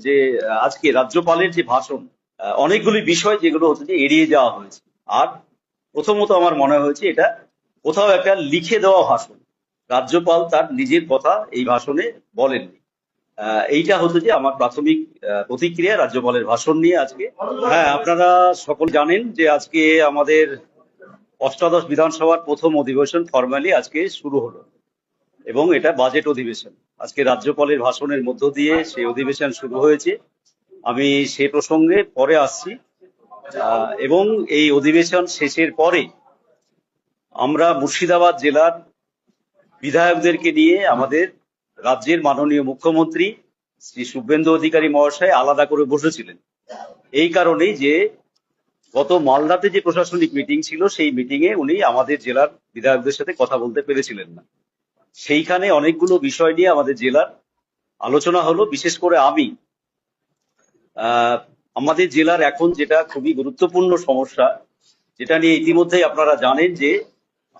যে আজকে রাজ্যপালের যে ভাষণ, অনেকগুলি বিষয় যেগুলো হচ্ছে যে এড়িয়ে যাওয়া হয়েছে। আর প্রথমত আমার মনে হয়েছে এটা কোথাও একটা লিখে দেওয়া ভাষণ। রাজ্যপাল তার নিজের কথা এই ভাষণে বলেননি। এইটা হচ্ছে যে আমার প্রাথমিক প্রতিক্রিয়া রাজ্যপালের ভাষণ নিয়ে আজকে। হ্যাঁ, আপনারা সকল জানেন যে আজকে আমাদের অষ্টাদশ বিধানসভার প্রথম অধিবেশন ফর্মালি আজকে শুরু হলো এবং এটা বাজেট অধিবেশন। আজকে রাজ্যপালের ভাষণের মধ্য দিয়ে সেই অধিবেশন শুরু হয়েছে। আমি সে প্রসঙ্গে পরে আসছি। এবং এই অধিবেশন শেষের পরে আমরা মুর্শিদাবাদ জেলার বিধায়কদেরকে নিয়ে আমাদের রাজ্যের মাননীয় মুখ্যমন্ত্রী শ্রী শুভেন্দু অধিকারী মহাশয় আলাদা করে বসেছিলেন। এই কারণেই যে গত মালদাতে যে প্রশাসনিক মিটিং ছিল সেই মিটিং এ উনি আমাদের জেলার বিধায়কদের সাথে কথা বলতে পেরেছিলেন না। সেইখানে অনেকগুলো বিষয় নিয়ে আমাদের জেলার আলোচনা হলো। বিশেষ করে আমি আমাদের জেলার এখন যেটা খুবই গুরুত্বপূর্ণ সমস্যা, যেটা নিয়ে ইতিমধ্যেই আপনারা জানেন যে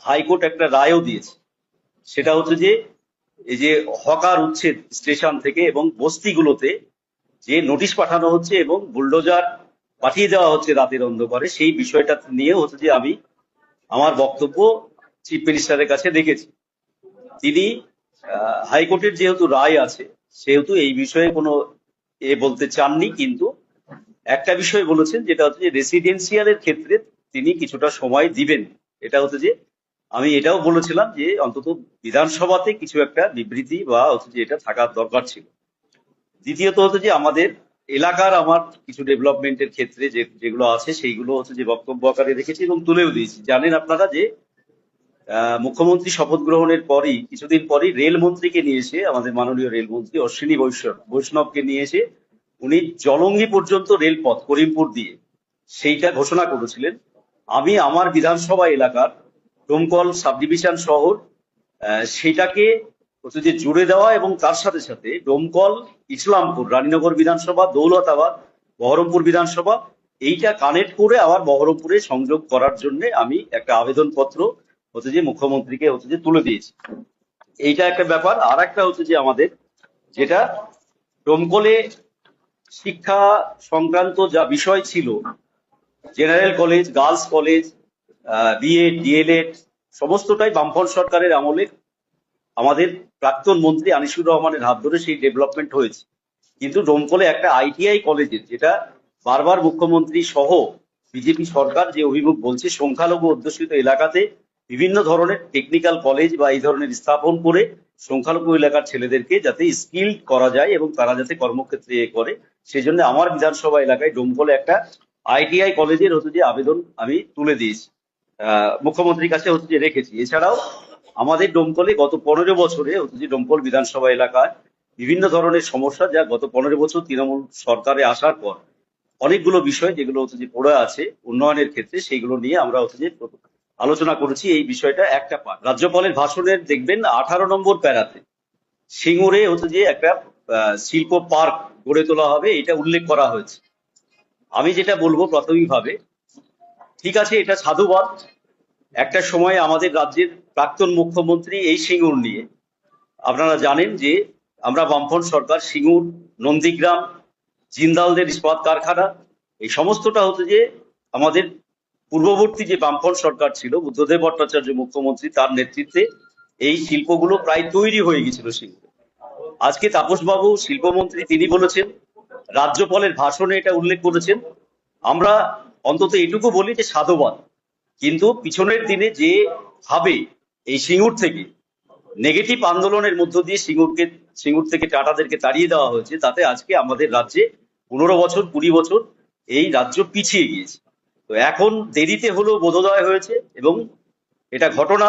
হাইকোর্ট একটা রায়ও দিয়েছে। সেটা হচ্ছে যে এই যে হকার উচ্ছেদ স্টেশন থেকে এবং বস্তিগুলোতে যে নোটিশ পাঠানো হচ্ছে এবং বুলডোজার পাঠিয়ে দেওয়া হচ্ছে রাতের অন্ধকারে, সেই বিষয়টা নিয়ে হচ্ছে যে আমি আমার বক্তব্য চিফ মিনিস্টারের কাছে রেখেছি। তিনি হাইকোর্টের যেহেতু রায় আছে সেহেতু এই বিষয়ে কোনো বলতে চাননি, কিন্তু একটা বিষয় বলেছেন যেটা হচ্ছে যে রেসিডেন্সিয়ালের ক্ষেত্রে তিনি কিছুটা সময় দিবেন। এটা হচ্ছে যে আমি এটাও বলেছিলাম যে অন্তত বিধানসভাতে কিছু একটা বিবৃতি বা হচ্ছে যে এটা থাকার দরকার ছিল। দ্বিতীয়ত হচ্ছে যে আমাদের এলাকার আমার কিছু ডেভেলপমেন্টের ক্ষেত্রে যেগুলো আছে সেইগুলো হচ্ছে যে বক্তব্য আকারে রেখেছি এবং তুলেও দিয়েছি। জানেন আপনারা যে মুখ্যমন্ত্রী শপথ গ্রহণের পরই কিছুদিন পরই রেলমন্ত্রীকে নিয়ে এসে, আমাদের মাননীয় রেলমন্ত্রী অশ্বিনী বৈষ্ণবকে নিয়ে এসে উনি জলঙ্গি পর্যন্ত রেলপথ করিমপুর দিয়ে সেইটা ঘোষণা করেছিলেন। আমি আমার বিধানসভা এলাকার ডোমকল সাব ডিভিশন শহর সেটাকে হচ্ছে যে জুড়ে দেওয়া এবং তার সাথে সাথে ডোমকল, ইসলামপুর, রানীনগর বিধানসভা, দৌলতাবাদ, বহরমপুর বিধানসভা এইটা কানেক্ট করে আবার বহরমপুরে সংযোগ করার জন্য আমি একটা আবেদন পত্র হচ্ছে যে মুখ্যমন্ত্রীকে হচ্ছে যে তুলে দিয়েছি। এইটা একটা ব্যাপার। আর একটা হচ্ছে যে আমাদের যেটা ডোমকলে শিক্ষা সংক্রান্ত যা বিষয় ছিল, general college, girls college, BEd, DElEd সমস্তটাই বামফ্রন্ট সরকারের আমলে আমাদের প্রাক্তন মন্ত্রী আনিসুর রহমানের হাত ধরে সেই ডেভেলপমেন্ট হয়েছে। কিন্তু ডোমকলে একটা আইটিআই কলেজের, যেটা বারবার মুখ্যমন্ত্রী সহ বিজেপি সরকার যে অভিমুখ বলছে, সংখ্যালঘু অধ্যুষিত এলাকাতে বিভিন্ন ধরনের টেকনিক্যাল কলেজ বা এই ধরনের স্থাপন করে সংখ্যালঘু এলাকার ছেলেদেরকে যাতে স্কিল করা যায় এবং তারা যাতে কর্মক্ষেত্রে করে, সেই জন্য আমার বিধানসভা এলাকায় ডোমকলে একটা আইটিআই কলেজের হচ্ছে যে আবেদন আমি তুলে দিয়েছি, মুখ্যমন্ত্রীর কাছে হচ্ছে যে রেখেছি। এছাড়াও আমাদের ডোমকলে গত 15 বছরে হচ্ছে যে ডোমকল বিধানসভা এলাকায় বিভিন্ন ধরনের সমস্যা, যা গত 15 বছর তৃণমূল সরকারে আসার পর অনেকগুলো বিষয় যেগুলো হচ্ছে যে পড়ে আছে উন্নয়নের ক্ষেত্রে, সেইগুলো নিয়ে আমরা হচ্ছে যে আলোচনা করেছি। এই বিষয়টা একটা পার্ট। রাজ্যপালের ভাষণের দেখবেন 18 নম্বর প্যারাতে সিঙ্গুরে হচ্ছে যে একটা শিল্প পার্ক গড়ে তোলা হবে, এটা উল্লেখ করা হয়েছে। আমি যেটা বলবো প্রাথমিকভাবে, ঠিক আছে, এটা সাধুবাদ। একটা সময় আমাদের রাজ্যের প্রাক্তন মুখ্যমন্ত্রী এই সিঙ্গুর নিয়ে, আপনারা জানেন যে আমরা বামফ্রন্ট সরকার সিঙ্গুর, নন্দীগ্রাম, জিন্দালদের ইস্পাত কারখানা, এই সমস্তটা হচ্ছে যে আমাদের পূর্ববর্তী যে বামফ্রন্ট সরকার ছিল, বুদ্ধদেব ভট্টাচার্য মুখ্যমন্ত্রী, তার নেতৃত্বে এই শিল্পগুলো প্রায় তৈরি হয়ে গেছিল সিঙ্গুরে। আজকে তাপসবাবু শিল্পমন্ত্রী, তিনি বলেছেন, রাজ্যপালের ভাষণে এটা উল্লেখ করেছেন। আমরা অন্তত এটুকু বলি যে সাধুবাদ। কিন্তু পিছনের দিনে যে ভাবে এই সিঙ্গুর থেকে নেগেটিভ আন্দোলনের মধ্য দিয়ে সিঙ্গুর থেকে টাটাদেরকে তাড়িয়ে দেওয়া হয়েছে, তাতে আজকে আমাদের রাজ্যে 15 বছর 20 বছর এই রাজ্য পিছিয়ে গিয়েছে। তো এখন দেরিতে হলেও বোধোদয় হয়েছে এবং এটা ঘটনা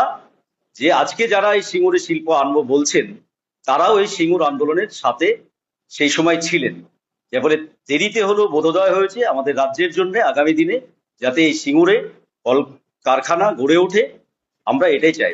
যে আজকে যারা এই সিঙ্গুরে শিল্প আনবো বলছেন, তারাও এই সিঙ্গুর আন্দোলনের সাথে সেই সময় ছিলেন। যার ফলে দেরিতে হলেও বোধোদয় হয়েছে আমাদের রাজ্যের জন্য আগামী দিনে যাতে এই সিঙ্গুরে কল কারখানা গড়ে ওঠে, আমরা এটাই চাই।